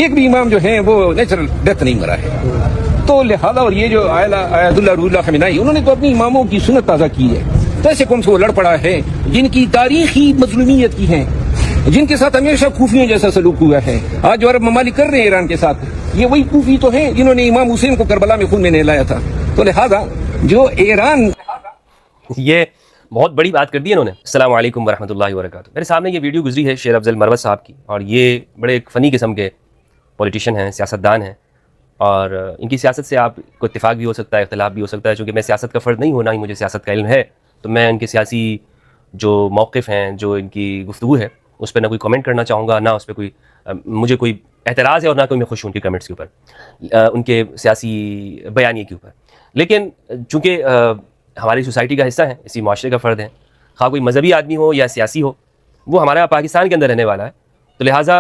ایک بھی امام جو ہیں وہ نیچرل ڈیتھ نہیں مرا ہے. تو لہذا اور یہ جو آیت اللہ روح اللہ خمینائی انہوں نے تو اپنی اماموں کی سنت تازہ کی ہے. تو ایسے قوم سے وہ لڑ پڑا ہے جن کی تاریخی مظلومیت کی ہیں, جن کے ساتھ ہمیشہ کوفیوں جیسا سلوک ہوا ہے. آج جو عرب ممالک کر رہے ہیں ایران کے ساتھ, یہ وہی کوفی تو ہیں جنہوں نے امام حسین کو کربلا میں خون میں نہلایا تھا. تو لہذا جو ایران, یہ بہت بڑی بات کر دی انہوں نے. السلام علیکم ورحمۃ اللہ وبرکاتہ. میرے سامنے یہ ویڈیو گزری ہے شیر افضل مروت صاحب کی, اور یہ بڑے ایک فنی قسم کے پولیٹیشین ہیں, سیاستدان ہیں, اور ان کی سیاست سے آپ کو اتفاق بھی ہو سکتا ہے, اختلاف بھی ہو سکتا ہے. چونکہ میں سیاست کا فرد نہیں ہوں, نہ ہی مجھے سیاست کا علم ہے, تو میں ان کے سیاسی جو موقف ہیں, جو ان کی گفتگو ہے, اس پہ نہ کوئی کمنٹ کرنا چاہوں گا, نہ اس پہ کوئی مجھے کوئی اعتراض ہے, اور نہ کوئی میں خوش ہوں ان کے کمنٹس کے اوپر, ان کے سیاسی بیانیے کے اوپر. لیکن چونکہ ہماری سوسائٹی کا حصہ ہیں, اسی معاشرے کا فرد ہیں, خواہ کوئی مذہبی آدمی ہو یا سیاسی ہو, وہ ہمارا پاکستان کے اندر رہنے والا ہے. تو لہٰذا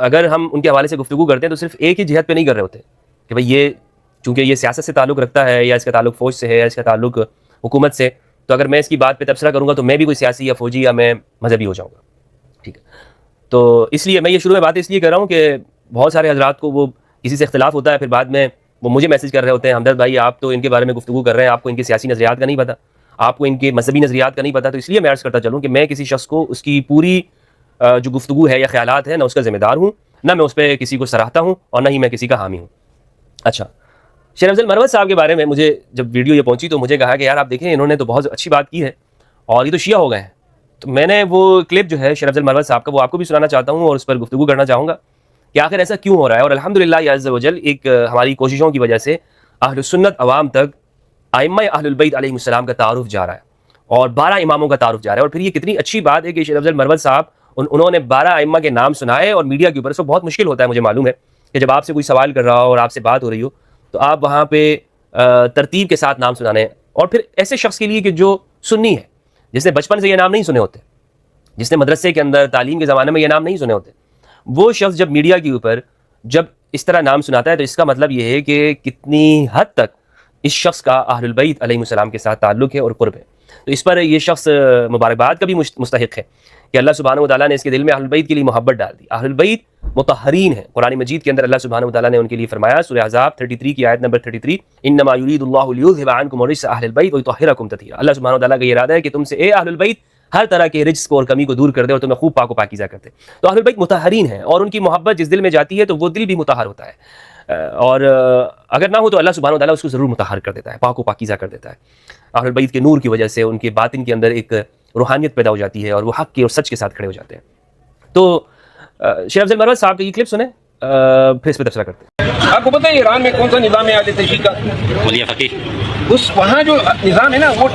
اگر ہم ان کے حوالے سے گفتگو کرتے ہیں تو صرف ایک ہی جہت پہ نہیں کر رہے ہوتے کہ بھئی یہ چونکہ یہ سیاست سے تعلق رکھتا ہے, یا اس کا تعلق فوج سے ہے, یا اس کا تعلق حکومت سے, تو اگر میں اس کی بات پہ تبصرہ کروں گا تو میں بھی کوئی سیاسی یا فوجی یا میں مذہبی ہو جاؤں گا. ٹھیک ہے, تو اس لیے میں یہ شروع میں بات اس لیے کر رہا ہوں کہ بہت سارے حضرات کو وہ کسی سے اختلاف ہوتا ہے, پھر بعد میں وہ مجھے میسج کر رہے ہوتے ہیں, ہمدرد بھائی آپ تو ان کے بارے میں گفتگو کر رہے ہیں, آپ کو ان کے سیاسی نظریات کا نہیں پتہ, آپ کو ان کے مذہبی نظریات کا نہیں پتہ. تو اس لیے میں عرض کرتا چلوں کہ میں کسی شخص کو اس کی پوری جو گفتگو ہے یا خیالات ہیں, نہ اس کا ذمہ دار ہوں, نہ میں اس پہ کسی کو سراہتا ہوں, اور نہ ہی میں کسی کا حامی ہوں. اچھا, شیر افضل مروت صاحب کے بارے میں مجھے جب ویڈیو یہ پہنچی تو مجھے کہا کہ یار آپ دیکھیں انہوں نے تو بہت اچھی بات کی ہے, اور یہ تو شیعہ ہو گئے ہیں. تو میں نے وہ کلپ جو ہے شیر افضل مروت صاحب کا, وہ آپ کو بھی سنانا چاہتا ہوں, اور اس پر گفتگو کرنا چاہوں گا کہ آخر ایسا کیوں ہو رہا ہے. اور الحمدللہ عز و جل ایک ہماری کوششوں کی وجہ سے اہل السنت عوام تک ائمہ اہل البیت علیہ السلام کا تعارف جا رہا ہے, اور 12 اماموں کا تعارف جا رہا ہے. اور پھر یہ کتنی اچھی بات ہے کہ شیر افضل مروت صاحب انہوں نے 12 ائمہ کے نام سنائے, اور میڈیا کے اوپر اس کو بہت مشکل ہوتا ہے, مجھے معلوم ہے کہ جب آپ سے کوئی سوال کر رہا ہو اور آپ سے بات ہو رہی ہو تو آپ وہاں پہ ترتیب کے ساتھ نام سنانے, اور پھر ایسے شخص کے لیے کہ جو سنی ہے, جس نے بچپن سے یہ نام نہیں سنے ہوتے, جس نے مدرسے کے اندر تعلیم کے زمانے میں یہ نام نہیں سنے ہوتے, وہ شخص جب میڈیا کے اوپر جب اس طرح نام سناتا ہے تو اس کا مطلب یہ ہے کہ کتنی حد تک اس شخص کا اہل البیت علیہ السلام کے ساتھ تعلق ہے اور قرب ہے. تو اس پر یہ شخص مبارکباد کا بھی مستحق ہے کہ اللہ سبحانہ و تعالیٰ نے اس کے دل میں اہل البیت کے لیے محبت ڈال دی. اہل البیت مطہرین ہیں. قرآن مجید کے اندر اللہ سبحانہ و تعالیٰ نے ان کے لیے فرمایا, سورہ احزاب 33 کی آیت نمبر 33, انما یرید اللہ لیذھب عنکم الرجس اہل البیت ویطہرکم تطہیرا. اللہ سبحانہ و تعالیٰ کا یہ ارادہ ہے کہ تم سے اے اہل البیت ہر طرح کے رجس کو اور کمی کو دور کر دے, اور تمہیں خوب پاک و پاکیزہ کر دے. تو اہل البیت مطہرین ہیں, اور ان کی محبت جس دل میں جاتی ہے تو وہ دل بھی مطہر ہوتا ہے, اور اگر نہ ہو تو اللہ سبحانہ و تعالیٰ اس کو ضرور مطہر کر دیتا ہے, پاک و پاکیزہ کر دیتا ہے. اہل البیت کے نور کی وجہ سے ان کے باطن کے اندر ایک روحانیت پیدا ہو جاتی ہے, اور وہ حق کے اور سچ کے ساتھ کھڑے ہو جاتے ہیں. تو شیر افضل مروت صاحب کی یہ کلپ سنیں, پھر اس پہ تبصرہ کرتے ہیں. آپ کو پتہ ہے ایران میں کون سا نظام ہے اہل تشیع کا؟ ولی فقی. اس وہاں جو نظام ہے نا وہ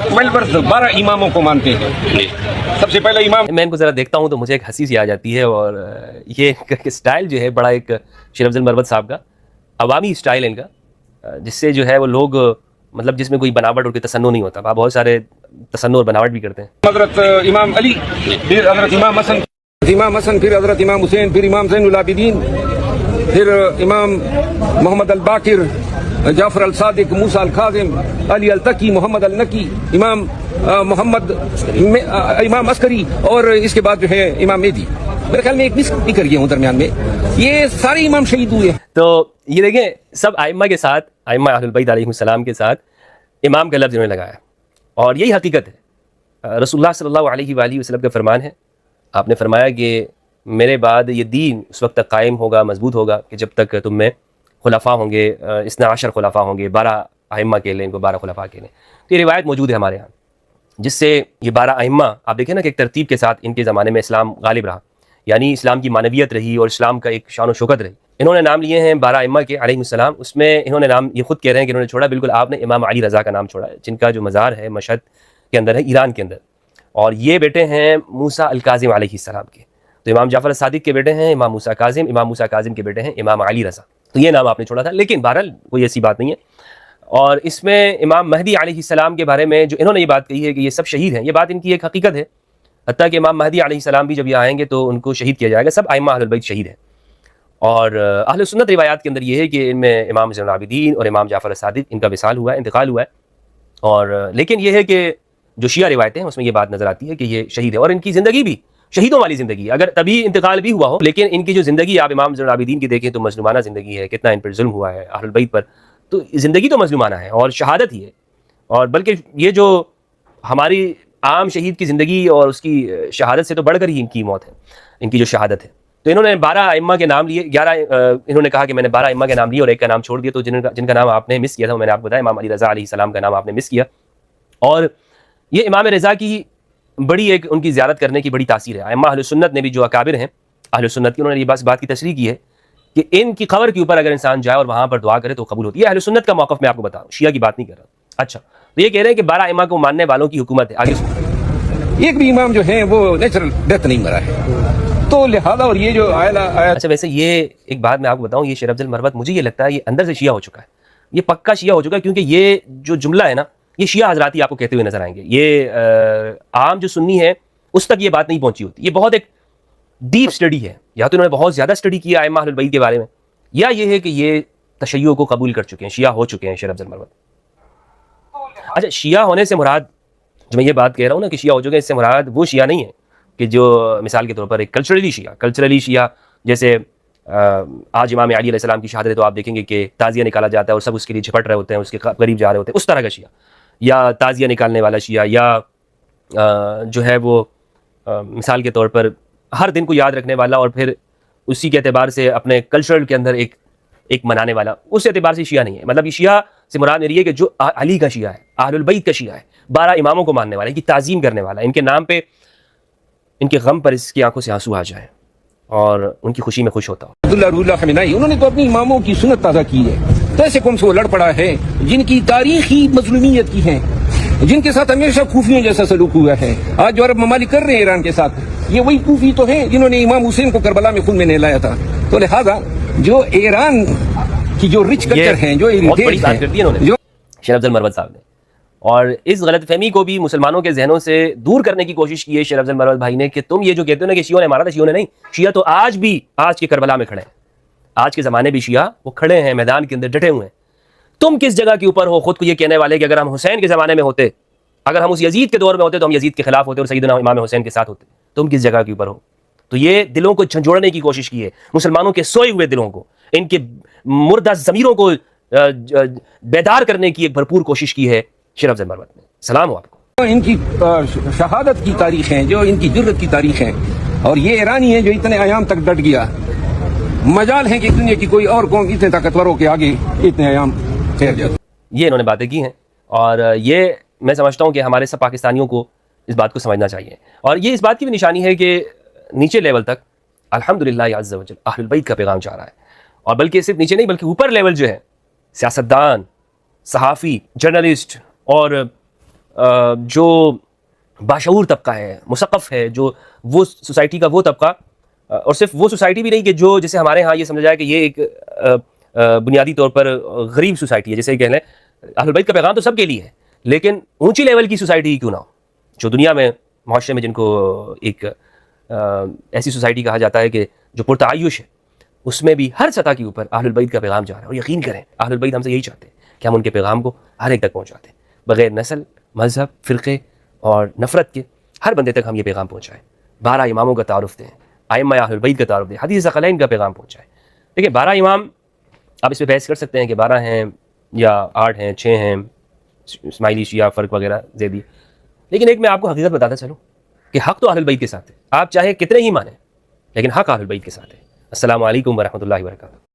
12 اماموں کو مانتے ہیں. سب سے پہلا امام, میں ان کو ذرا دیکھتا ہوں تو مجھے ایک ہنسی سی آ جاتی ہے, اور یہ اسٹائل جو ہے بڑا ایک شیر افضل مروت صاحب کا عوامی اسٹائل ہے ان کا, جس سے جو ہے وہ لوگ مطلب جس میں کوئی بناوٹ اور کوئی تصنع نہیں ہوتا. آپ بہت سارے تصنع اور بناوٹ بھی کرتے ہیں. حضرت امام علی, پھر حضرت امام حسن, پھر حضرت امام حسین, پھر امام زین العابدین, پھر امام محمد الباقر, جعفر الصادق, موسیٰ الکاظم, علی التقی, محمد النقی, امام محمد, امام عسکری, اور اس کے بعد جو ہے امام مہدی. میرے خیال میں ایک مس بھی کر گیا ہوں درمیان میں, یہ سارے امام شہید ہوئے. تو یہ دیکھیں سب ائمہ کے ساتھ, ائمہ اہل البیت علیہ السلام کے ساتھ امام کا لفظ انہوں نے لگایا, اور یہی حقیقت ہے. رسول اللہ صلی اللہ علیہ وآلہ وسلم کا فرمان ہے, آپ نے فرمایا کہ میرے بعد یہ دین اس وقت تک قائم ہوگا, مضبوط ہوگا کہ جب تک تم میں خلفاء ہوں گے, 12 خلفاء ہوں گے, 12 ائمہ کے لیں, ان کو 12 خلفاء کے لیں. تو یہ روایت موجود ہے ہمارے ہاں, جس سے یہ 12 ائمہ آپ دیکھیں نا کہ ایک ترتیب کے ساتھ ان کے زمانے میں اسلام غالب رہا, یعنی اسلام کی معنویت رہی اور اسلام کا ایک شان و شوکت رہی. انہوں نے نام لیے ہیں 12 ائمہ کے علیہ السلام. اس میں انہوں نے نام یہ خود کہہ رہے ہیں کہ انہوں نے چھوڑا, بالکل آپ نے امام علی رضا کا نام چھوڑا ہے, جن کا جو مزار ہے مشہد کے اندر ہے, ایران کے اندر, اور یہ بیٹے ہیں موسیٰ الکاظم علیہ السلام کے. تو امام جعفر الصادق کے بیٹے ہیں امام موسیٰ کاظم, امام موسیٰ کاظم کے بیٹے ہیں امام علی رضا. تو یہ نام آپ نے چھوڑا تھا, لیکن بہرحال کوئی ایسی بات نہیں ہے. اور اس میں امام مہدی علیہ السلام کے بارے میں جو انہوں نے یہ بات کہی ہے کہ یہ سب شہید ہیں, یہ بات ان کی ایک حقیقت ہے. حتیٰ کہ امام مہدی علیہ السلام بھی جب یہ آئیں گے تو ان کو شہید کیا جائے گا. سب ائمہ اہل البیت شہید ہیں. اور اہل سنت روایات کے اندر یہ ہے کہ ان میں امام زین العابدین اور امام جعفر الصادق ان کا وصال ہوا ہے, انتقال ہوا ہے. اور لیکن یہ ہے کہ جو شیعہ روایتیں ہیں اس میں یہ بات نظر آتی ہے کہ یہ شہید ہے, اور ان کی زندگی بھی شہیدوں والی زندگی ہے. اگر تبھی انتقال بھی ہوا ہو, لیکن ان کی جو زندگی آپ امام زین العابدین کی دیکھیں تو مظلومانہ زندگی ہے, کتنا ان پر ظلم ہوا ہے اہل البیت پر, تو زندگی تو مظلومانہ ہے اور شہادت ہی ہے. اور بلکہ یہ جو ہماری عام شہید کی زندگی اور اس کی شہادت سے تو بڑھ کر ہی ان کی موت ہے, ان کی جو شہادت ہے. تو انہوں نے 12 ائمہ کے نام لیے, 11 انہوں نے کہا کہ میں نے 12 ائمہ کے نام لیے اور ایک کا نام چھوڑ دیا. تو جن کا نام آپ نے مس کیا تھا, میں نے آپ کو بتایا امام علی رضا علیہ السلام کا نام آپ نے مس کیا. اور یہ امام رضا کی بڑی ایک ان کی زیارت کرنے کی بڑی تاثیر ہے. ائمہ اہل سنت نے بھی جو اکابر ہیں اہل سنت کی, انہوں نے یہ بات کی تشریح کی ہے کہ ان کی قبر کے اوپر اگر انسان جائے اور وہاں پر دعا کرے تو قبول ہوتی ہے. اہل سنت کا موقف میں آپ کو بتا رہا ہوں, شیعہ کی بات نہیں کر رہا. اچھا, تو یہ کہہ رہے ہیں کہ 12 ائمہ کو ماننے والوں کی حکومت ہے. آگے ایک بھی امام جو ہیں وہ نیچرل ڈیتھ نہیں مرا ہے, تو لہذا اور یہ جو اچھا, ویسے یہ ایک بات میں آپ کو بتاؤں, یہ شیر افضل مروت مجھے یہ لگتا ہے یہ اندر سے شیعہ ہو چکا ہے, یہ پکا شیعہ ہو چکا ہے, کیونکہ یہ جو جملہ ہے نا یہ شیعہ حضرات ہی آپ کو کہتے ہوئے نظر آئیں گے. یہ عام جو سنی ہے اس تک یہ بات نہیں پہنچی ہوتی. یہ بہت ایک ڈیپ سٹڈی ہے, یا تو انہوں نے بہت زیادہ سٹڈی کیا ائمہ اہل البیت کے بارے میں, یا یہ ہے کہ یہ تشیع کو قبول کر چکے ہیں, شیعہ ہو چکے ہیں شیر افضل مروت. اچھا, شیعہ ہونے سے مراد, جو میں یہ بات کہہ رہا ہوں نا کہ شیعہ ہو چکے ہیں, اس سے مراد وہ شیعہ نہیں ہے کہ جو مثال کے طور پر ایک کلچرلی شیعہ جیسے آج امام علی علیہ السلام کی شہادت ہے تو آپ دیکھیں گے کہ تعزیہ نکالا جاتا ہے اور سب اس کے لیے جھپٹ رہے ہوتے ہیں, اس کے قریب جا رہے ہوتے ہیں, اس طرح کا شیعہ, یا تعزیہ نکالنے والا شیعہ, یا جو ہے وہ مثال کے طور پر ہر دن کو یاد رکھنے والا اور پھر اسی کے اعتبار سے اپنے کلچرل کے اندر ایک منانے والا, اس اعتبار سے شیعہ نہیں ہے. مطلب یہ شیعہ سے مراد میری ہے کہ جو علی کا شیعہ ہے, اہل البیت کا شیعہ ہے, 12 اماموں کو ماننے والا, ان کی تعظیم کرنے والا, ان کے نام پہ ان کے غم پر اس کی آنکھوں سے آنسو آ جائیں اور ان کی خوشی میں خوش ہوتا ہو. عبداللہ روح اللہ خمینائی, انہوں نے تو اپنی اماموں کی سنت تازہ کی ہے. تو ایسے کون سے وہ لڑ پڑا ہے جن کی تاریخی مظلومیت کی ہیں, جن کے ساتھ ہمیشہ کوفیوں جیسا سلوک ہوا ہے. آج جو عرب ممالک کر رہے ہیں ایران کے ساتھ, یہ وہی کوفی تو ہیں جنہوں نے امام حسین کو کربلا میں خون میں نہلایا تھا. تو لہذا جو ایران کی جو رچ کلچر ہیں, جو شیر افضل مروت صاحب نے, اور اس غلط فہمی کو بھی مسلمانوں کے ذہنوں سے دور کرنے کی کوشش کی ہے شیر افضل مروت بھائی نے, کہ تم یہ جو کہتے ہو نا کہ شیعوں نے مارا تھا, شیعوں نے نہیں. شیعہ تو آج بھی آج کے کربلا میں کھڑے ہیں, آج کے زمانے بھی شیعہ وہ کھڑے ہیں میدان کے اندر ڈٹے ہوئے ہیں. تم کس جگہ کے اوپر ہو خود کو یہ کہنے والے کہ اگر ہم حسین کے زمانے میں ہوتے, اگر ہم اس یزید کے دور میں ہوتے تو ہم یزید کے خلاف ہوتے اور سیدنا امام حسین کے ساتھ ہوتے. تم کس جگہ کے اوپر ہو؟ تو یہ دلوں کو جھنجھوڑنے کی کوشش کی ہے, مسلمانوں کے سوئے ہوئے دلوں کو, ان کے مردہ ضمیروں کو بیدار کرنے کی ایک بھرپور کوشش کی ہے شیر افضل مروت نے. سلام ہو آپ کو. ان کی شہادت کی تاریخ ہے, جو ان کی جرت کی تاریخ ہے, اور یہ ایرانی ہے جو اتنے ایام تک ڈٹ گیا. مجال ہے کہ دنیا کی کوئی اور قوم اتنے طاقتوروں کے آگے اتنے ایام ٹھہر جاتے. یہ انہوں نے باتیں کی ہیں, اور یہ میں سمجھتا ہوں کہ ہمارے سب پاکستانیوں کو اس بات کو سمجھنا چاہیے. اور یہ اس بات کی بھی نشانی ہے کہ نیچے لیول تک الحمدللہ عز و جل اہل البیت کا پیغام جا رہا ہے. اور بلکہ صرف نیچے نہیں بلکہ اوپر لیول جو ہے, سیاستدان, صحافی, جرنلسٹ, اور جو باشعور طبقہ ہے, مثقف ہے, جو وہ سوسائٹی کا وہ طبقہ, اور صرف وہ سوسائٹی بھی نہیں کہ جو جیسے ہمارے ہاں یہ سمجھا جائے کہ یہ ایک بنیادی طور پر غریب سوسائٹی ہے, جیسے کہہ لیں اہل البیت کا پیغام تو سب کے لیے ہے, لیکن اونچی لیول کی سوسائٹی کیوں نہ ہو, جو دنیا میں معاشرے میں جن کو ایک ایسی سوسائٹی کہا جاتا ہے کہ جو پرتعیش ہے, اس میں بھی ہر سطح کے اوپر اہل البیت کا پیغام جا رہا ہے. اور یقین کریں اہل البیت ہم سے یہی چاہتے ہیں کہ ہم ان کے پیغام کو ہر ایک تک پہنچاتے ہیں, بغیر نسل, مذہب, فرقے اور نفرت کے ہر بندے تک ہم یہ پیغام پہنچائیں. 12 اماموں کا تعارف دیں, ائمہ اہل البیت کا تعارف دیں, حدیث ثقلین کا پیغام پہنچائیں. دیکھیں 12 امام آپ اس پہ بحث کر سکتے ہیں کہ 12 ہیں یا 8 ہیں, 6 ہیں, اسماعیلی, شیعہ, فرق وغیرہ, زیدی, لیکن ایک میں آپ کو حقیقت بتاتا چلوں کہ حق تو اہل البیت کے ساتھ ہے. آپ چاہے کتنے ہی مانیں, لیکن حق اہل البیت کے ساتھ ہے. السلام علیکم ورحمۃ اللہ وبرکاتہ.